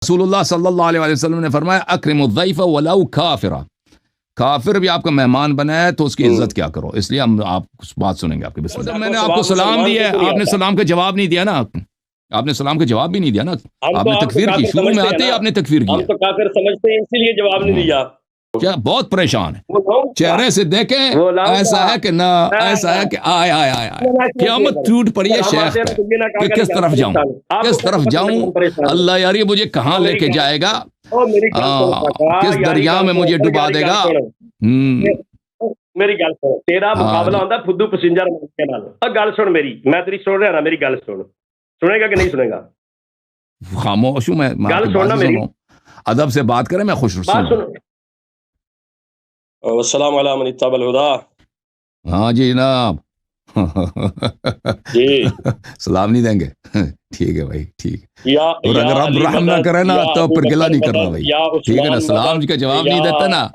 رسول اللہ صلی اللہ علیہ وسلم نے فرمایا اکرم الضیف ولو کافرا، کافر بھی آپ کا مہمان بنا ہے تو اس کی عزت کیا کرو. اس لیے ہم آپ بات سنیں گے آپ کی. بسم اللہ. میں نے آپ کو سلام دیا ہے، آپ نے سلام کا جواب نہیں دیا نا. آپ نے سلام کا جواب بھی نہیں دیا نا. آپ نے تکفیر کی، شروع میں آتے ہی آپ نے تکفیر کی. ہم تو کافر سمجھتے ہیں اسی لیے جواب نہیں دیا. کیا بہت پریشان ہے، چہرے سے دیکھیں ایسا ہے کہ نہ ایسا ہے کہ آئے آئے آئے آئے قیامت ٹوٹ پڑی ہے شیخ پہ کہ کس طرف جاؤں، کس طرف جاؤں. اللہ یار یہ مجھے کہاں لے کے جائے گا، کس دریا میں مجھے ڈبا دے گا. میری گل سن، تیرا مقابلہ ہوتا فدو پسنجر کے نال. گل سن میری، میں تیری سن رہا نا، میری گل سن. سنے گا کہ نہیں سنے گا؟ خاموش ہوں میں، گل سننا میری. ادب سے بات کریں، میں خوش رسول. السلام علیکم اتبع الہدی. ہاں جی جناب. جی سلام نہیں دیں گے؟ ٹھیک ہے بھائی، ٹھیک ہے. اور اگر اب رحم نہ کرے نا تو پھر گلا نہیں کرنا بھائی، ٹھیک ہے نا. سلام کا جواب نہیں دیتے نا،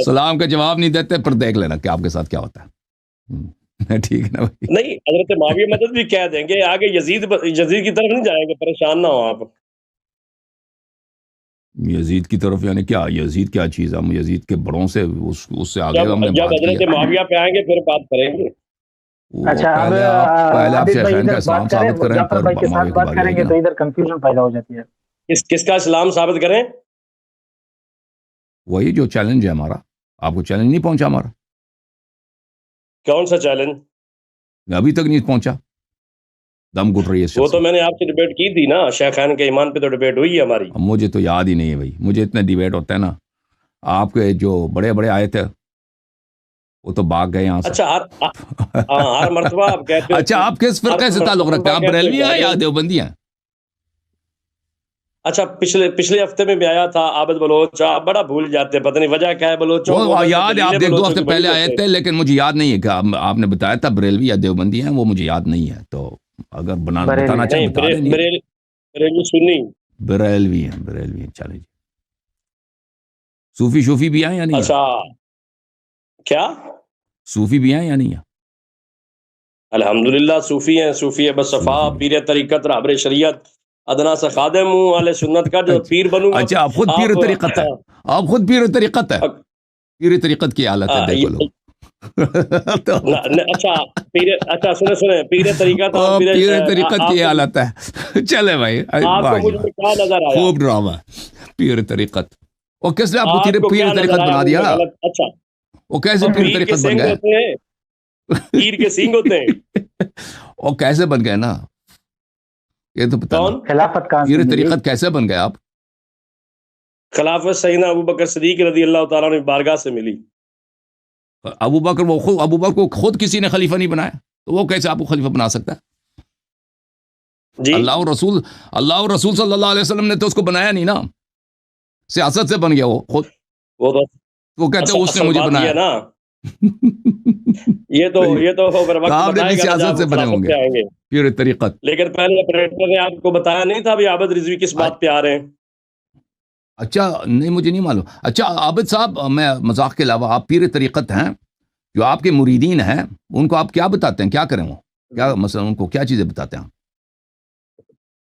سلام کا جواب نہیں دیتے، پھر دیکھ لینا کہ آپ کے ساتھ کیا ہوتا ہے. ٹھیک ہے نا بھائی. نہیں، حضرت معاویہ مدد بھی کہہ دیں گے، آگے یزید کی طرف نہیں جائیں گے، پریشان نہ ہو آپ. یزید کی طرف یعنی کیا؟ یزید کیا چیز ہے؟ ہم یزید کے بڑوں سے اس سے آگے ہم نے جب بات حضرت کی. معاویہ پہ آئیں گے پھر بات کریں گے. اچھا، پہلے آپ شیخین کا اسلام ثابت کریں، جعفر بھائی کے ساتھ بات کریں گے تو ادھر کنفیوژن پیدا ہو جاتی ہے. کس کا اسلام ثابت کریں؟ وہی جو چیلنج ہے ہمارا. آپ کو چیلنج نہیں پہنچا ہمارا؟ کون سا چیلنج؟ ابھی تک نہیں پہنچا. دم گھٹ رہی ہے. وہ تو میں نے آپ سے ڈیبیٹ کی تھی نا، شیخین کے ایمان پہ تو ڈیبیٹ ہوئی ہے ہماری. مجھے تو یاد ہی نہیں ہے بھائی، مجھے اتنے ڈیبیٹ ہوتے ہیں نا. آپ کے جو بڑے بڑے آئے تھے وہ تو بھاگ گئے یہاں سے. اچھا ہر مرتبہ آپ کہتے ہیں. اچھا آپ کس فرقے سے تعلق رکھتے ہیں؟ آپ بریلوی ہیں یا دیوبندی ہیں؟ اچھا پچھلے ہفتے میں بھی آیا تھا عابد بلوچ، آپ بڑا بھول جاتے ہیں، پتہ نہیں وجہ کیا ہے. بلوچوں وہ یاد ہے، آپ ایک دو ہفتے پہلے آئے تھے، لیکن مجھے یاد نہیں ہے کہ آپ نے بتایا تھا بریلوی یا دیوبندی ہیں، وہ مجھے یاد نہیں ہے. تو اگر بتانا چاہیں بتا دیں. بریلوی سنی بریلوی ہیں. چلیں جی. صوفی بھی ہیں یا نہیں؟ اچھا کیا صوفی بھی ہیں یا نہیں؟ الحمدللہ صوفی ہیں. صوفی ہے بس صفا، پیر طریقت، رہبر شریعت، ادنا سے خادم ہوں اہل سنت کا، جو پیر بنوں. اچھا آپ خود پیر طریقت ہے؟ آپ خود پیر طریقت ہے؟ پیر طریقت کی حالت ہے، دیکھو لو. اچھا سنیں پیر طریقت کی حالت ہے. چلے بھائی، خوب ڈرامہ پیر طریقت. اور کس نے آپ کو پیر طریقت بنا دیا؟ اچھا وہ کیسے پیر طریقت بن گئے؟ پیر کے سینگ ہوتے ہیں. اور کیسے بن گئے نا یہ تو پتا نہیں. خلافت کا پیر طریقت کیسے بن گئے آپ؟ خلافت سیدنا ابوبکر صدیق رضی اللہ تعالیٰ عنہ بارگاہ سے ملی. ابو بکر کو خود کسی نے خلیفہ نہیں بنایا، تو وہ کیسے آپ کو خلیفہ بنا سکتا ہے؟ جی اللہ اور رسول صلی اللہ علیہ وسلم نے تو اس کو بنایا نہیں نا، سیاست سے بن گیا وہ خود. وہ کہتے ہیں اس نے مجھے بنایا نا. یہ تو آپ نے بھی سیاست سے بنے ہوں گے پیر طریقت. لیکن پہلے اپریٹر نے آپ کو بتایا نہیں تھا بھی عابد رضوی کس بات پہ آ رہے ہیں؟ اچھا نہیں، مجھے نہیں معلوم. اچھا عابد صاحب، میں مذاق کے علاوہ آپ پیر طریقت ہیں، جو آپ کے مریدین ہیں ان کو آپ کیا بتاتے ہیں؟ کیا کریں وہ؟ کیا مثلا ان کو کیا چیزیں بتاتے ہیں؟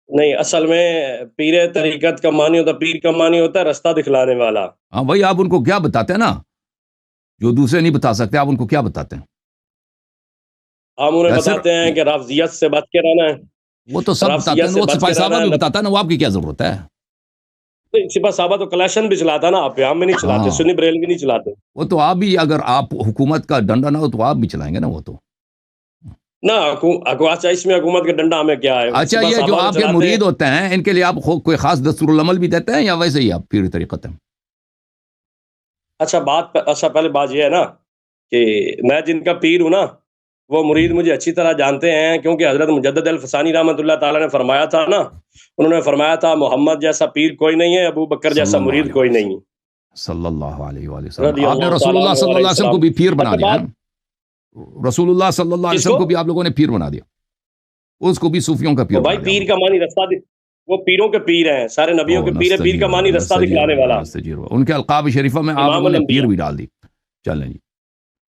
نہیں، اصل میں پیر طریقت کا معنی ہوتا، پیر کا معنی ہوتا ہے رستہ دکھلانے والا. ہاں وہی، آپ ان کو کیا بتاتے ہیں نا جو دوسرے نہیں بتا سکتے، آپ ان کو کیا بتاتے ہیں؟ ہم انہیں بتاتے ہیں کہ رافضیت سے بچ کے رہنا ہے. وہ تو سب بتاتے ہیں، وہ سپاہی صاحبہ بھی بتاتا ہے نا، وہ آپ کی کیا ضرورت ہے؟ سپاہی صاحبہ تو کلیکشن بھی چلاتا نا، آپ ہم بھی نہیں چلاتے، سنی بریل بھی نہیں چلاتے. وہ تو آپ بھی، اگر آپ حکومت کا ڈنڈا نہ ہو تو آپ بھی چلائیں گے نا وہ تو. نہ اچھا اس میں حکومت کا ڈنڈا ہمیں کیا ہے؟ اچھا یہ جو آپ کے مرید ہوتے ہیں ان کے لیے آپ کوئی خاص دستور العمل بھی دیتے ہیں یا ویسے ہی آپ پیر طریقت ہیں؟ اچھا پہلے بات یہ ہے نا کہ میں جن کا پیر ہوں نا، وہ مرید مجھے اچھی طرح جانتے ہیں، کیونکہ حضرت مجدد الفسانی رحمۃ اللہ تعالیٰ نے فرمایا تھا نا، انہوں نے فرمایا تھا محمد جیسا پیر کوئی نہیں ہے، ابو بکر جیسا مرید کوئی نہیں ہے. صلی اللہ علیہ وسلم. آپ نے رسول اللہ صلی اللہ علیہ وسلم کو بھی پیر بنا دیا. رسول اللہ صلی اللہ علیہ وسلم کو بھی آپ لوگوں نے پیر بنا دیا، اس کو بھی صوفیوں کا پیر بنا دیا. بھائی پیر کا معنی رستہ، وہ پیروں کے پیر ہیں، سارے نبیوں کے پیر ہے. پیر کا معنی رستہ دکھلانے والا. ان کے القاب شریفہ میں آپ لوگوں نے پیر بھی ڈال دی. چلیں جی.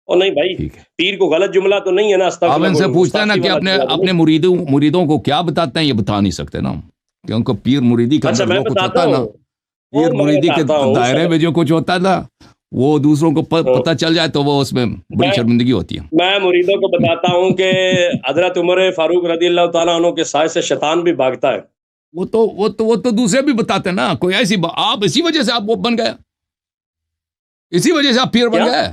اور نہیں بھائی، پیر کو غلط جملہ تو نہیں ہے نا. آپ ان سے پوچھتے ہیں نا کہ اپنے مریدوں کو کیا بتاتے ہیں، یہ بتا نہیں سکتے نا. کیونکہ پیر مریدی کا اچھا میں کچھ ہوتا بتاتا نا، ہوں، پیر مریدی کے دائرے میں جو کچھ ہوتا ہے نا وہ دوسروں کو پتہ چل جائے تو وہ اس میں بڑی شرمندگی ہوتی ہے. میں مریدوں کو بتاتا ہوں کہ حضرت عمر فاروق رضی اللہ تعالیٰ عنہ کے سائے سے شیطان بھی بھاگتا ہے. وہ تو دوسرے بھی بتاتے ہیں نا. کوئی ایسی آپ اسی وجہ سے آپ وہ بن گئے، اسی وجہ سے آپ پیر بن گئے.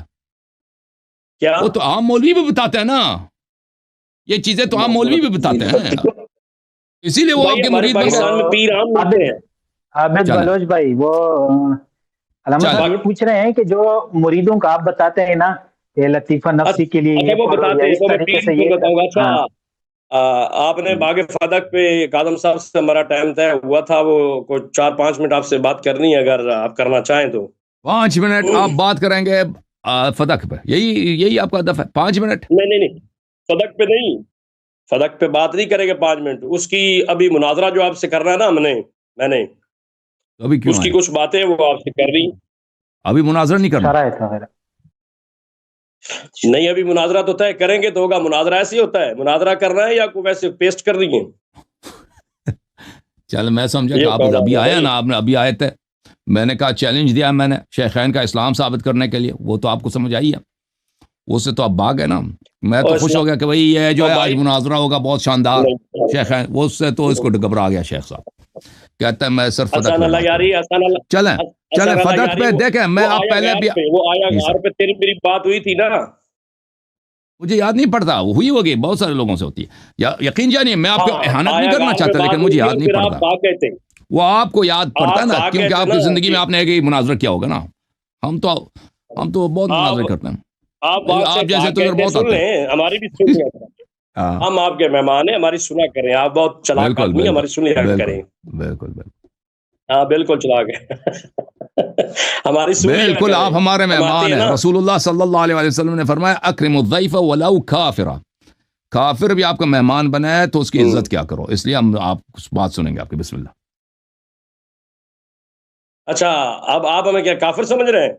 کیا وہ تو عام مولوی بھی بتاتے ہیں نا، یہ چیزیں تو عام مولوی بھی بتاتے ہیں، اسی لیے وہ آپ کے مرید بن پاکستان میں گئے. پیر عام ملتے ہیں. عابد بلوچ بھائی، وہ علامہ صاحب یہ پوچھ رہے ہیں کہ جو مریدوں کا آپ بتاتے ہیں نا کہ لطیفہ نفسی کے لیے اچھا یہ وہ پڑھو بتاتے یا ہیں، اس وہ میں طریقے پیر سے کو یہ بتاؤں گا. اچھا ہاں آپ نے باغ فدق پہ کاظم صاحب سے ہمارا ٹائم طے ہوا تھا، وہ کوئی 4-5 منٹ آپ سے بات کرنی ہے اگر آپ کرنا چاہیں تو. 5 منٹ آپ بات کریں گے فدق پہ، یہی آپ کا ہدف ہے؟ 5 منٹ؟ نہیں فدق پہ نہیں، فدق پہ بات نہیں کریں گے 5 منٹ. اس کی ابھی مناظرہ جو آپ سے کرنا ہے نا میں نے ابھی کیوں اس کی آئے؟ کچھ باتیں وہ آپ سے کر رہی. ابھی مناظرہ نہیں کرنا؟ شرائط وغیرہ نہیں ابھی مناظرہ تو طے کریں گے تو ہوگا. مناظرہ ایسے ہی ہوتا ہے، مناظرہ کرنا ہے یا کوئی ویسے پیسٹ کر رہی ہیں. چل میں سمجھا کہ آپ ابھی آئے نا، آپ نے ابھی آئے تھے، میں نے کہا چیلنج دیا میں نے شیخین کا اسلام ثابت کرنے کے لیے، وہ تو آپ کو سمجھ آئی ہے، اس سے تو آپ بھاگ گئے نا. میں تو خوش ہو گیا کہ بھئی یہ جو ہے آج مناظرہ ہوگا بہت شاندار. شیخین وہ اس سے تو اس کو گھبرا گیا شیخ صاحب، کہتا ہے میں صرف فدق پہ چلیں فدق پہ. دیکھیں میں آپ پہلے بھی وہ آیا گھر پہ تیری میری بات ہوئی تھی نا، مجھے یاد نہیں پڑتا، ہوئی ہوگی بہت سارے لوگوں سے ہوتی ہے، یقین جانیے میں آپ کو احانت نہیں کرنا چاہتا لیکن مجھے یاد نہیں پڑتا. وہ آپ کو یاد پڑتا ہے نا کیونکہ آپ کی زندگی میں آپ نے ایک مناظرہ کیا ہوگا نا. ہم تو بہت مناظرے کرتے ہیں، آپ جیسے تو بہت آتے ہیں. ہماری بھی سنیے، ہم آپ کے مہمان ہیں، ہماری سنا کریں. آپ بہت چلاک آدمی، ہماری سنیا کریں. بالکل ہاں بالکل چلاک ہے، ہماری بالکل آپ ہمارے مہمان ہیں. رسول اللہ صلی اللہ علیہ وسلم نے فرمایا اکرم الضیف ولو کافرا، کافر بھی آپ کا مہمان بنا ہے تو اس کی عزت کیا کرو. اس لیے ہم آپ بات سنیں گے آپ کی. بسم اللہ. اچھا اب آپ ہمیں کیا کافر سمجھ رہے ہیں؟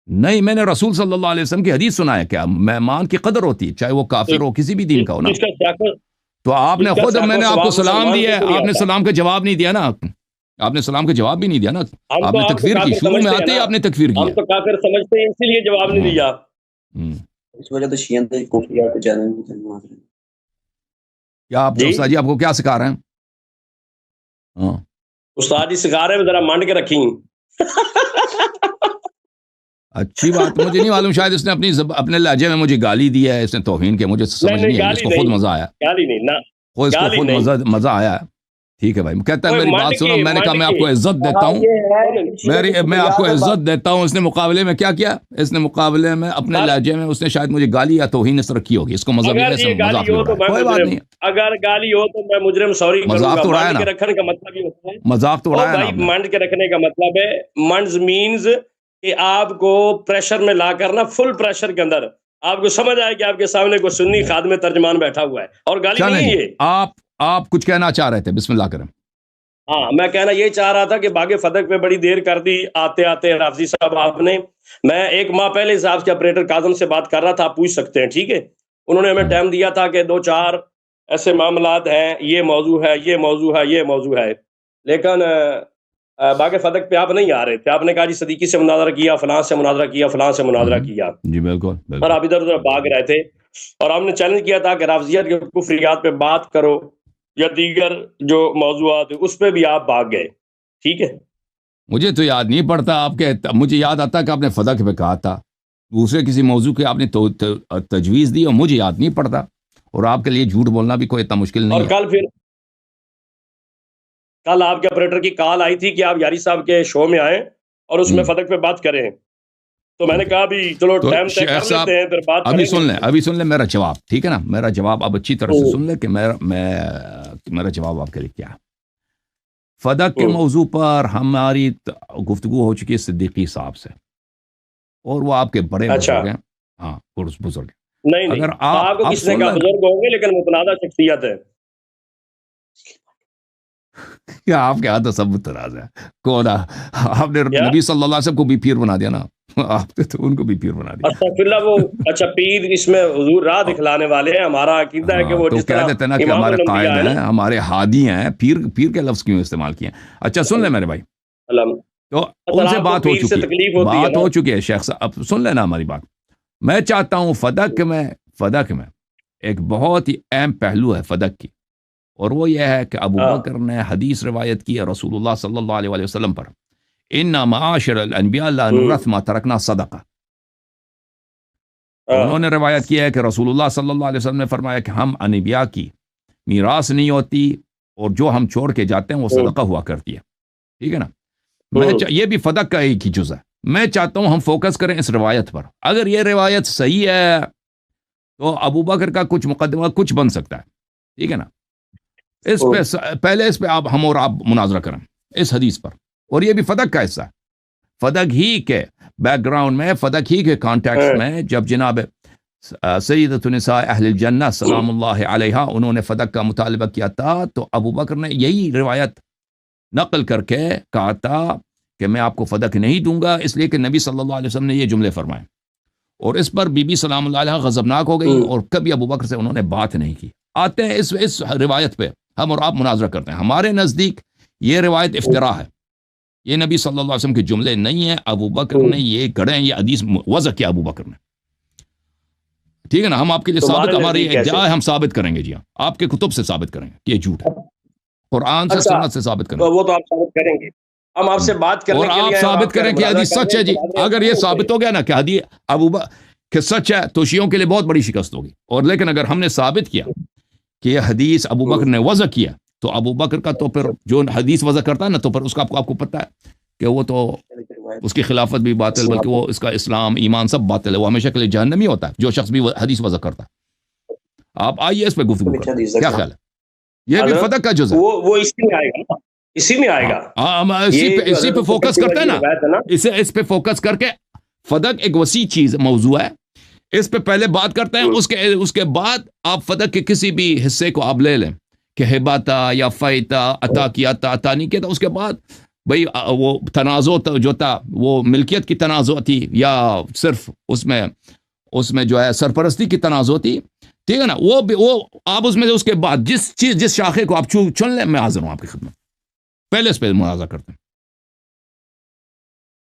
نہیں، میں نے رسول صلی اللہ علیہ وسلم کی حدیث سنا ہے کہ مہمان کی قدر ہوتی ہے چاہے وہ کافر ہو کسی بھی دین کا ہو نا. تو آپ نے خود، میں نے آپ کو سلام دیا ہے، آپ نے سلام کا جواب نہیں دیا نا، آپ نے سلام کا جواب بھی نہیں دیا نا، آپ نے تکفیر کی. شروع میں آتے ہی آپ نے تکفیر کی. ہم تو کافر سمجھتے ہیں اسی لیے جواب نہیں دیا. اس وجہ تو شیعہ نے کفریات کو چیلنج نہیں کرنا. کیا آپ استاد جی آپ کو کیا سکھا رہے ہیں؟ ہاں استاد جی سکھا رہے ہیں، ذرا مانڈ کے رکھیں. اچھی بات، مجھے نہیں معلوم، شاید اس نے اپنے لہجے میں مجھے گالی دی ہے، اس نے توہین کیا، مجھے سمجھ نہیں آئی. اس کو خود مزہ آیا، گالی نہیں نا، اس کو خود مزہ آیا. ٹھیک ہے بھائی، کہتا ہے میری بات سنو. میں نے کہا میں آپ کو عزت دیتا ہوں، میں آپ کو عزت دیتا ہوں. اس نے مقابلے میں کیا کیا؟ اس نے مقابلے میں اپنے لہجے میں اس نے شاید مجھے گالی یا توہین اس رکھی ہوگی. اس کو مزہ مذاق ہو رہا ہے. کوئی بات نہیں، اگر گالی ہو تو میں مجرم سوری کروں گا. مذاق تو اڑایا نا، رکھنے کا مطلب یہ ہوتا ہے، مذاق تو اڑایا نا. مانڈ کے رکھنے کا مطلب ہے، منڈز مینز کہ آپ کو پریشر میں لا کر نا، فل پریشر کے اندر آپ کو سمجھ آئے کہ آپ کے سامنے کوئی سنی خادم ترجمان بیٹھا ہوا ہے اور گالی نہیں ہے یہ. آپ کچھ کہنا چاہ رہے تھے، بسم اللہ کریں. ہاں میں کہنا یہ چاہ رہا تھا کہ باغ فدق پہ بڑی دیر کر دی آتے آتے رافضی صاحب آپ نے. میں 1 ماہ پہلے صاحب کے آپریٹر کاظم سے بات کر رہا تھا، آپ پوچھ سکتے ہیں، ٹھیک ہے. انہوں نے ہمیں ٹائم دیا تھا کہ 2-4 ایسے معاملات ہیں، یہ موضوع ہے، یہ موضوع ہے، یہ موضوع ہے، لیکن باغ فدق پہ آپ نہیں آ رہے تھے. آپ نے کہا جی صدیقی سے مناظرہ کیا، فلاں سے مناظرہ کیا، فلاں سے مناظرہ کیا. جی بالکل. اور آپ ادھر ادھر بھاگ رہے تھے اور ہم نے چیلنج کیا تھا کہ رافضیت کے کفریات پہ بات کرو یا دیگر جو موضوعات اس پہ بھی آپ بھاگ گئے. ٹھیک ہے، مجھے تو یاد نہیں پڑتا آپ کے، مجھے یاد آتا کہ آپ نے فدق پہ کہا تھا، دوسرے کسی موضوع کے آپ نے تجویز دی اور مجھے یاد نہیں پڑتا. اور آپ کے لیے جھوٹ بولنا بھی کوئی اتنا مشکل نہیں ہے. اور کل آپ کے آپریٹر کی کال آئی تھی کہ آپ یاری صاحب کے شو میں آئیں اور اس میں فدق پہ بات کریں، تو میں نے کہا بھی چلو ٹائم طے کر لیتے ہیں پھر بات کریں گے. ابھی سن لیں میرا جواب، ٹھیک ہے نا؟ میرا جواب آپ اچھی طرح سے سن لیں کہ میرا جواب آپ کے لیے کیا ہے. فدق کے موضوع پر ہماری گفتگو ہو چکی ہے صدیقی صاحب سے، اور وہ آپ کے بڑے بزرگ ہیں. ہاں بزرگ. نہیں اگر آپ کو کس نے کہا بزرگ ہوں گے، لیکن متنازع شخصیت ہے. کیا آپ کے ہاتھ تو سب متنازع ہے. کون آپ نے نبی صلی اللہ علیہ وسلم کو بھی پیر بنا دیا نا. آپ نے تو ان کو بھی پیر بنا دیا. استغفراللہ. وہ اچھا پیر اس میں حضور راہ دکھلانے والے ہیں. ہمارا عقیدہ ہے کہ وہ تو کہہ دیتے نا کہ ہمارے قائد ہیں، ہمارے ہادی ہیں. پیر کے لفظ کیوں استعمال کیے ہیں؟ اچھا سن لیں میرے بھائی، تو ان سے بات ہو چکی ہے شیخ صاحب. اب سن لینا ہماری بات. میں چاہتا ہوں فدق میں ایک بہت ہی اہم پہلو ہے فدق کی، اور وہ یہ ہے کہ ابو بکر نے حدیث روایت کی ہے رسول اللہ صلی اللہ علیہ وسلم پر، اِنَّا مَعَاشِرَ الْأَنْبِيَاءِ لَا نُرَثُ مَا تَرَكْنَا صَدَقَةً. انہوں نے روایت کیا ہے کہ رسول اللہ صلی اللہ علیہ وسلم نے فرمایا کہ ہم انبیاء کی میراث نہیں ہوتی، اور جو ہم چھوڑ کے جاتے ہیں وہ صدقہ ہوا کرتی ہے. ٹھیک ہے نا؟ یہ بھی فدق کا ایک ہی جز ہے. میں چاہتا ہوں ہم فوکس کریں اس روایت پر. اگر یہ روایت صحیح ہے تو ابو بکر کا کچھ مقدمہ کچھ بن سکتا ہے. ٹھیک ہے نا؟ اس پہ پہلے اس پہ ہم اور آپ مناظرہ کریں اس حدیث پر. اور یہ بھی فدق کا حصہ ہے. فدق ہی کے بیک گراؤنڈ میں، فدق ہی کے کانٹیکس میں، جب جناب سیدۃ النساء اہل الجنہ سلام اللہ علیہا انہوں نے فدق کا مطالبہ کیا تھا، تو ابو بکر نے یہی روایت نقل کر کے کہا تھا کہ میں آپ کو فدق نہیں دوں گا، اس لیے کہ نبی صلی اللہ علیہ وسلم نے یہ جملے فرمائے. اور اس پر بی بی سلام اللہ علیہ غضبناک ہو گئی، اور کبھی ابو بکر سے انہوں نے بات نہیں کی. آتے ہیں اس روایت پہ ہم اور آپ مناظرہ کرتے ہیں. ہمارے نزدیک یہ روایت افتراء ہے، یہ نبی صلی اللہ علیہ وسلم کے جملے نہیں ہیں. ابو بکر نے یہ گڑھے ہیں، یہ حدیث وضع کیا ابو بکر نے. ٹھیک ہے نا؟ ہم آپ کے لیے ثابت، ہماری ادعا ہے، ہم ثابت کریں گے. جی ہاں، آپ کے کتب سے ثابت کریں گے کہ یہ جھوٹ ہے، قرآن سے سنت سے ثابت کریں گے. وہ تو آپ ثابت کریں گے، ہم آپ سے بات کرنے کے لیے، اور آپ ثابت کریں کہ حدیث سچ ہے. جی اگر یہ ثابت ہو گیا نا کہ حدیث ابو بکر کہ سچ ہے، تو شیعوں کے لیے بہت بڑی شکست ہوگی. اور لیکن اگر ہم نے ثابت کیا کہ یہ حدیث ابو بکر نے وضع کیا، تو ابو بکر کا تو پھر جو حدیث وضع کرتا ہے نا، تو پھر اس کا آپ کو پتہ ہے کہ وہ تو اس کی خلافت بھی باطل، بلکہ وہ اس کا اسلام ایمان سب باطل ہے. وہ ہمیشہ کے لیے جہنمی ہوتا ہے جو شخص بھی حدیث وضع کرتا ہے. آپ آئیے اس پہ گفتگو کریں، کیا خیال ہے؟ یہ بھی فدق کا جز ہے. وہ اسی میں آئے گا، اسی میں آئے گا. اسی پہ فوکس کرتے ہیں نا، اس پہ فوکس کر کے. فدق ایک وسیع چیز موضوع ہے، اس پہ پہلے بات کرتے ہیں. اس کے بعد آپ فدق کے کسی بھی حصے کو آپ لے لیں کہ ہباتا یا فیتا، عطا کیا تھا، عطا نہیں کیا تھا. اس کے بعد بھئی وہ تنازع جو تھا وہ ملکیت کی تنازع تھی، یا صرف اس میں جو ہے سرپرستی کی تنازع تھی. ٹھیک ہے نا؟ وہ آپ اس میں اس کے بعد جس شاخے کو آپ چن لیں، میں حاضر ہوں آپ کی خدمت. پہلے اس پہ مناظرہ کرتے ہیں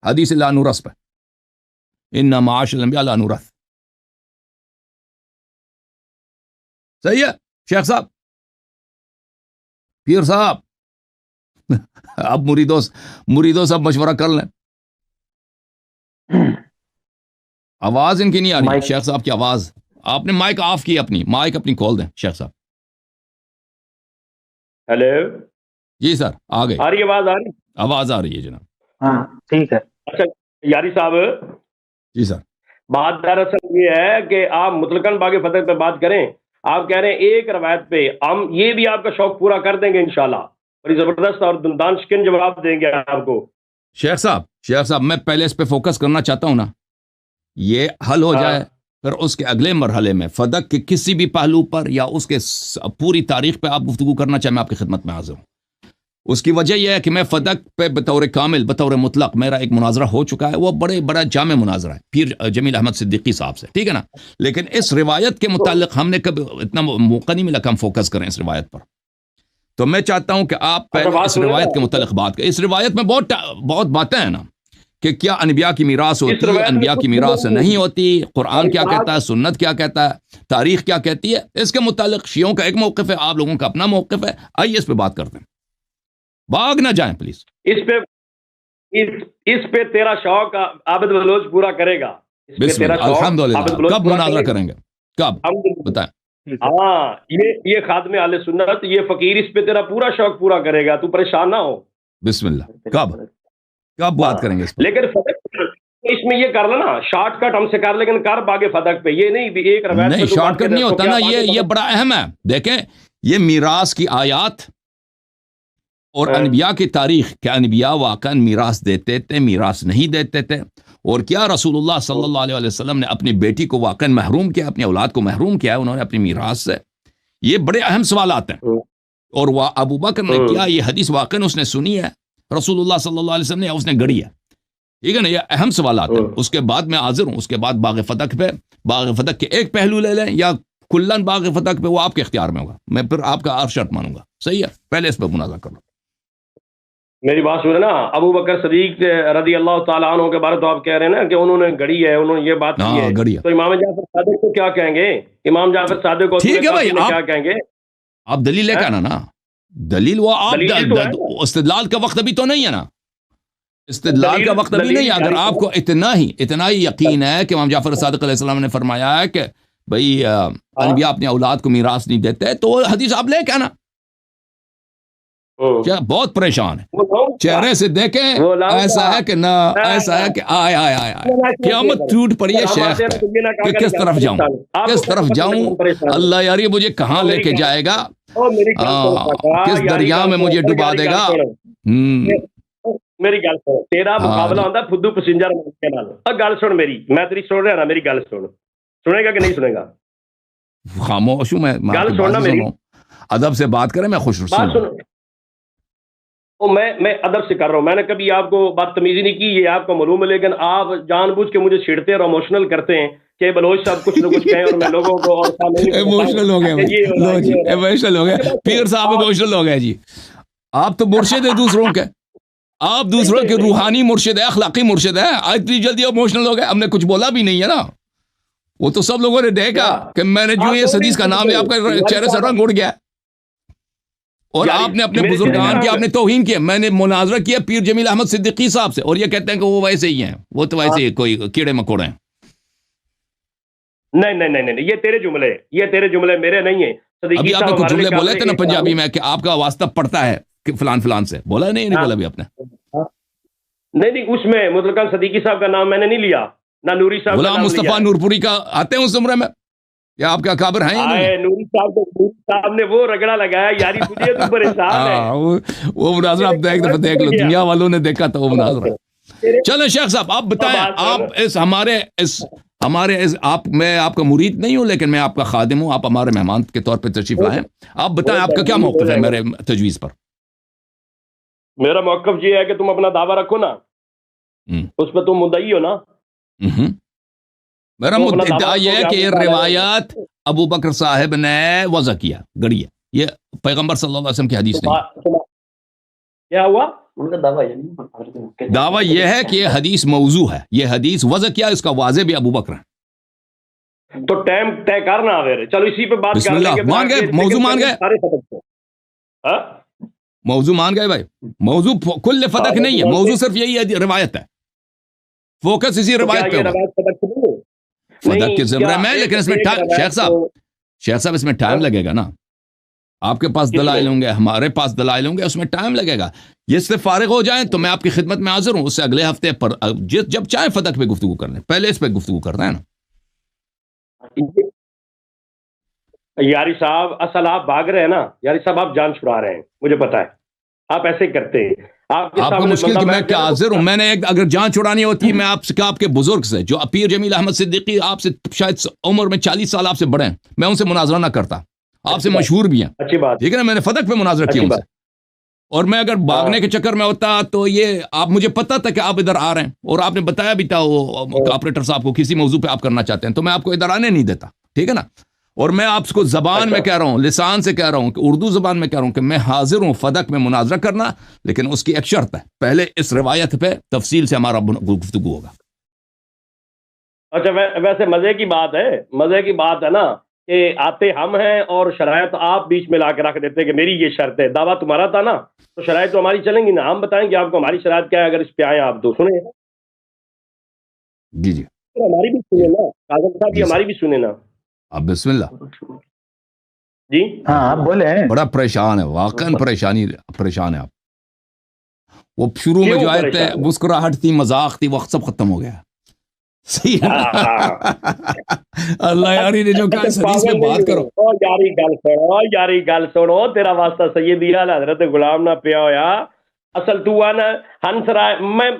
حدیث لا نورث پہ، ان معاش الانبیاء لا نورث. صحیح ہے شیخ صاحب، پیر صاحب؟ اب مریدوں سب مشورہ کر لیں. آواز ان کی نہیں آ رہی شیخ صاحب کی آواز. آپ نے مائک آف کی، مائک اپنی کھول دیں شیخ صاحب. ہیلو جی سر، آ گئے. آ رہی آواز آ رہی ہے جناب. ہاں ٹھیک ہے. اچھا یاری صاحب، جی سر، بات دراصل یہ ہے کہ آپ مطلقاً باغ فتح پہ بات کریں. آپ کہہ رہے ہیں ایک روایت پہ ہم یہ بھی آپ کا شوق پورا کر دیں گے انشاءاللہ. بڑی زبردست اور دانشکن جواب دیں گے آپ کو. شیخ صاحب میں پہلے اس پہ فوکس کرنا چاہتا ہوں نا، یہ حل ہو جائے، پھر اس کے اگلے مرحلے میں فدق کے کسی بھی پہلو پر یا اس کے پوری تاریخ پہ آپ گفتگو کرنا چاہیں، میں آپ کی خدمت میں حاضر ہوں. اس کی وجہ یہ ہے کہ میں فدق پہ بطور کامل، بطور مطلق میرا ایک مناظرہ ہو چکا ہے. وہ بڑا جامع مناظرہ ہے پیر جمیل احمد صدیقی صاحب سے. ٹھیک ہے نا؟ لیکن اس روایت کے متعلق ہم نے کبھی اتنا موقع نہیں ملا کہ ہم فوکس کریں اس روایت پر. تو میں چاہتا ہوں کہ آپ پہلے اس روایت کے متعلق بات کریں. اس روایت میں بہت باتیں ہیں نا، کہ کیا انبیاء کی میراث ہوتی ہے، انبیاء کی میراث نہیں ہوتی، قرآن کیا کہتا ہے، سنت کیا کہتا ہے، تاریخ کیا کہتی ہے. اس کے متعلق شیعوں کا ایک موقف ہے، آپ لوگوں کا اپنا موقف ہے. آئیے اس پہ بات کرتے ہیں، بھاگ نہ جائیں پلیز. اس پہ تیرا شوق عابد بلوچ پورا کرے گا. بسم اللہ، الحمدللہ. کب مناظرہ کریں گے؟ کب بتائیں؟ ہاں، یہ خادم اہل سنت، یہ فقیر اس پہ تیرا پورا شوق پورا کرے گا. تو پریشان نہ ہو. بسم اللہ. کب بات کریں گے اس پر؟ لیکن اس میں یہ کر لینا شارٹ کٹ ہم سے کر، لیکن کر باغ فدق پہ. یہ نہیں ایک روایت نہیں، شارٹ کٹ نہیں ہوتا نا. یہ بڑا اہم ہے. دیکھیں، یہ میراث کی آیات اور انبیاء کی تاریخ، کہ انبیاء واقعا میراث دیتے تھے، میراث نہیں دیتے تھے، اور کیا رسول اللہ صلی اللہ علیہ وسلم نے اپنی بیٹی کو واقعا محروم کیا، اپنی اولاد کو محروم کیا انہوں نے اپنی میراث سے. یہ بڑے اہم سوالات ہیں. اور وہ ابو بکر نے کیا یہ حدیث واقعا اس نے سنی ہے رسول اللہ صلی اللہ علیہ وسلم نے، اس نے گڑھی ہے. ٹھیک ہے نا, یہ اہم سوالات ہیں. اس کے بعد میں حاضر ہوں. اس کے بعد باغ فتح پہ, باغ فتح کے ایک پہلو لے لیں یا کلن باغ فتح پہ, وہ آپ کے اختیار میں ہوگا. میں پھر آپ کا ہر شرط مانوں گا. صحیح ہے, پہلے اس پہ مناظرہ کرو. میری بات سنیں نا, ابو بکر صدیق رضی اللہ تعالیٰ عنہ کے بارے تو آپ کہہ رہے ہیں نا کہ انہوں نے گڑی ہے, انہوں نے یہ بات کی ہے, تو امام جعفر صادق کو کیا کہیں گے؟ امام جعفر صادق کو ٹھیک ہے بھائی, کیا کہیں گے؟ آپ دلیل لے کے آنا نا, دلیل وہ آپ استدلال کا وقت ابھی تو نہیں ہے نا, استدلال کا وقت ابھی نہیں ہے. اگر آپ کو اتنا ہی یقین ہے کہ امام جعفر صادق علیہ السلام نے فرمایا ہے کہ بھئی انبیاء اپنی اولاد کو میراث نہیں دیتے, تو وہ حدیث آپ لے کے آنا. کیا بہت پریشان ہے, چہرے سے دیکھیں ایسا ہے کہ نہ ایسا ہے کہ آئے آئے آئے آئے قیامت ٹوٹ پڑی ہے شیخ کہ کس طرف جاؤں, کس طرف جاؤں. اللہ یار یہ مجھے کہاں لے کے جائے گا, کس دریا میں مجھے ڈبا دے گا. میری گل سن, تیرا مقابلہ ہوتا فدو پسنجر کے نال. گل سن میری, میں تیری سن رہا نا, میری گل سن. سنے گا کہ نہیں سنے گا؟ خاموش ہوں میں, گل سننا میری, ادب سے بات کریں, میں خوش رسوں. میں ادب سے کر رہا ہوں, میں نے کبھی آپ کو بدتمیزی نہیں کی, یہ آپ کو معلوم ہے, لیکن آپ جان بوجھ کے مجھے چھیڑتے اور ایموشنل کرتے ہیں کہ بلوچ صاحب کچھ نہ کچھ کہیں اور میں لوگوں کو ایموشنل ہو گئے, ایموشنل ہو گئے پیر صاحب, ایموشنل ہو گئے. جی آپ تو مرشد ہیں دوسروں کے, آپ دوسروں کے روحانی مرشد ہے, اخلاقی مرشد ہے, اتنی جلدی ایموشنل ہو گئے. ہم نے کچھ بولا بھی نہیں ہے نا, وہ تو سب لوگوں نے دیکھا کہ میں نے جو یہ حدیث کا نام لیا, آپ کا چہرے سے رنگ اڑ گیا, اور آپ نے اپنے بزرگان کی آپ نے توہین کیا. میں نے مناظرہ کیا پیر جمیل احمد صدیقی صاحب سے, اور یہ کہتے ہیں کہ وہ ویسے ہی ہیں, وہ تو ویسے ہی کوئی کیڑے مکوڑے ہیں. نہیں, یہ تیرے جملے میرے نہیں ہیں. ابھی آپ نے کچھ جملے بولے تھے نا پنجابی میں کہ آپ کا واسطہ پڑتا ہے کہ فلان فلان سے, بولا نہیں بولا ابھی آپ نے؟ نہیں, اس میں مطلق صدیقی صاحب کا نام میں نے نہیں لیا, نہ نوری صاحب. غلام مصطفیٰ نورپوری کا آتے ہیں اس زمرے میں, یا آپ کے اکابر ہیں؟ نوری صاحب نے وہ رگڑا لگایا, یاری تجھے تو پریشان ہے. وہ مناظرہ آپ ایک دفعہ دیکھ لو, دنیا والوں نے دیکھا تھا وہ مناظرہ. چلیں شیخ صاحب آپ بتائیں, آپ آپ میں آپ کا مرید نہیں ہوں, لیکن میں آپ کا خادم ہوں, آپ ہمارے مہمان کے طور پہ تشریف لائیں. آپ بتائیں آپ کا کیا موقف ہے میرے تجویز پر؟ میرا موقف یہ ہے کہ تم اپنا دعویٰ رکھو نا, اس پہ تم مدعی ہو نا. میرا مدعا یہ ہے کہ یہ روایات ابو بکر صاحب نے وضع کیا, گڑی ہے, یہ پیغمبر صلی اللہ علیہ وسلم کی حدیث نہیں. کیا ہوا؟ دعویٰ یہ ہے کہ یہ حدیث موضوع ہے, یہ حدیث وضع کیا, اس کا واضح بھی ابو بکر ہے. تو ٹائم طے کرنا ہے, چلو اسی پہ بات بسم اللہ. مان گئے, موضوع مان گئے, موضوع مان گئے بھائی. موضوع کل فتح نہیں ہے, موضوع صرف یہی ہے, روایت ہے, فوکس اسی روایت پہ ہوگا فتح کے زمرے میں. لیکن اس میں شیخ صاحب اس میں ٹائم لگے گا نا, آپ کے پاس دلائل ہوں گے, ہمارے پاس دلائل ہوں گے, اس میں ٹائم لگے گا. یہ اس سے فارغ ہو جائیں تو میں آپ کی خدمت میں حاضر ہوں, اس سے اگلے ہفتے پر جب چاہے فتح پہ گفتگو کر لیں, پہلے اس پہ گفتگو کرنا ہے نا. یاری صاحب اصل آپ بھاگ رہے ہیں نا, یاری صاحب آپ جان چھڑا رہے ہیں, مجھے پتا ہے آپ ایسے ہی کرتے ہیں. آپ کو مشکل کہ میں کیا حاضر ہوں, میں نے اگر جان چھڑانی ہوتی ہے میں آپ سے, آپ کے بزرگ سے جو پیر جمیل احمد صدیقی آپ سے شاید عمر میں 40 سال آپ سے بڑے ہیں, میں ان سے مناظرہ نہ کرتا, آپ سے مشہور بھی ہیں, اچھی بات, ٹھیک ہے نا. میں نے فتح پہ مناظرہ کیا ان سے, اور میں اگر بھاگنے کے چکر میں ہوتا تو یہ آپ, مجھے پتا تھا کہ آپ ادھر آ رہے ہیں, اور آپ نے بتایا بھی تھا وہ آپریٹر صاحب کو کسی موضوع پہ آپ کرنا چاہتے ہیں, تو میں آپ کو ادھر آنے نہیں دیتا, ٹھیک ہے نا. اور میں آپ کو زبان میں کہہ رہا ہوں, لسان سے کہہ رہا ہوں, کہ اردو زبان میں کہہ رہا ہوں کہ میں حاضر ہوں فدق میں مناظرہ کرنا, لیکن اس کی ایک شرط ہے, پہلے اس روایت پہ تفصیل سے ہمارا گفتگو ہوگا. اچھا ویسے مزے کی بات ہے نا کہ آتے ہم ہیں اور شرائط آپ بیچ میں لا کے رکھ دیتے کہ میری یہ شرط ہے. دعویٰ تمہارا تھا نا, تو شرائط تو ہماری چلیں گی نا, ہم بتائیں گے آپ کو ہماری شرائط کیا ہے, اگر اس پہ آئیں آپ تو سنیں. جی ہماری بھی سنیں نا, کاظم صاحب جی ہماری بھی سنیں نا. آپ بسم اللہ. جی ہاں بولے. بڑا پریشان ہے, واقعا پریشان ہے آپ. وہ شروع میں جو آئے تھے مسکراہٹ تھی, مذاق تھی, وقت سب ختم ہو گیا. صحیح اللہ یاری نے جو کہا اس حدیث میں بات کرو. یاری گل سنو, تیرا واسطہ سیدی اعلی حضرت غلام نہ پیا ہویا. اصل تو آنا ہنس رہا ہے,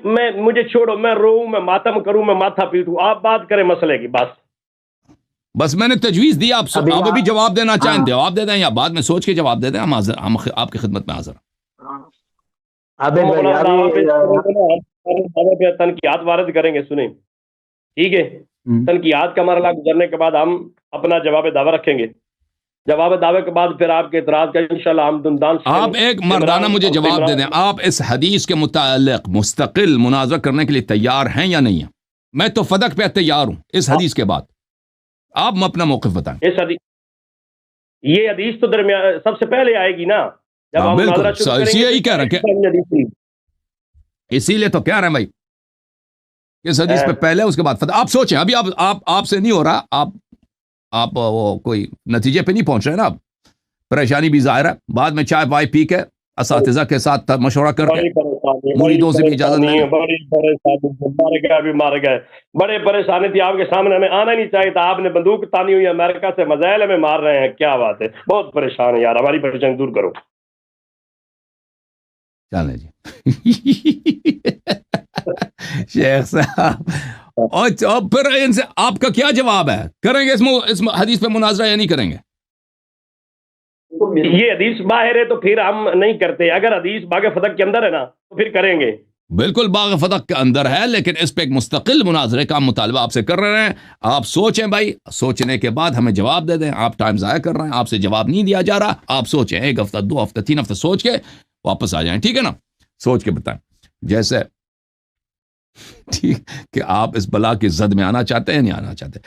میں مجھے چھوڑو, میں روؤں, میں ماتم کروں, میں ماتھا پیٹوں, آپ بات کریں مسئلے کی. بس میں نے تجویز دی, آپ ابھی جواب دینا چاہیں جواب دے دیں, یا بعد میں سوچ کے جواب دے دیں. ہم آپ کی خدمت میں حاضر ہیں. پہ تنقیات وارد کریں گے، سنیں ٹھیک ہے؟ تنقیات کا مرحلہ گزرنے کے بعد ہم اپنا جواب دعویٰ رکھیں گے، جواب دعوے کے بعد پھر آپ کے اعتراض کا انشاءاللہ ہم دندان سے آپ ایک مردانہ مجھے جواب دے دیں، آپ اس حدیث کے متعلق مستقل مناظرہ کرنے کے لیے تیار ہیں یا نہیں ہیں؟ میں تو فدق پہ تیار ہوں اس حدیث کے بعد، آپ اپنا موقف بتائیں۔ یہ حدیث تو درمیان سب سے پہلے آئے گی نا جب ہم مناظرہ شروع کریں گے، یہی کہہ رہے ہیں، اسی لیے تو کہہ رہے ہیں بھائی اس حدیث پہ پہلے اس کے بعد فتح۔ آپ سوچیں، ابھی آپ سے نہیں ہو رہا، آپ وہ کوئی نتیجے پہ نہیں پہنچ رہے نا، آپ پریشانی بھی ظاہر ہے، بعد میں چائے وائے پی کے اساتذہ کے ساتھ مشورہ کر کے مریدوں سے بھی اجازت لیں۔ مار گئے، بڑے پریشانی تھی، آپ کے سامنے ہمیں آنا نہیں چاہیے تھا، آپ نے بندوق تانی ہوئی، امریکہ سے میزائل ہمیں مار رہے ہیں، کیا بات ہے، بہت پریشان ہے یار، ہماری پریشانی دور کرو۔ چلیں جی شیخ صاحب، اور پھر ان سے آپ کا کیا جواب ہے؟ کریں گے اس حدیث پہ مناظرہ یا نہیں کریں گے؟ یہ حدیث باہر ہے تو پھر ہم نہیں کرتے، اگر حدیث باغ فتح کے اندر ہے نا تو پھر کریں گے۔ بالکل باغ فتح کے اندر ہے، لیکن اس پہ ایک مستقل مناظرے کا مطالبہ آپ سے کر رہے ہیں، آپ سوچیں بھائی، سوچنے کے بعد ہمیں جواب دے دیں، آپ ٹائم ضائع کر رہے ہیں، آپ سے جواب نہیں دیا جا رہا، آپ سوچیں، 1 ہفتہ 2 ہفتہ 3 ہفتہ سوچ کے واپس آ جائیں، ٹھیک ہے نا؟ سوچ کے بتائیں، جیسے ٹھیک کہ آپ اس بلا کی زد میں آنا چاہتے ہیں نہیں آنا چاہتے۔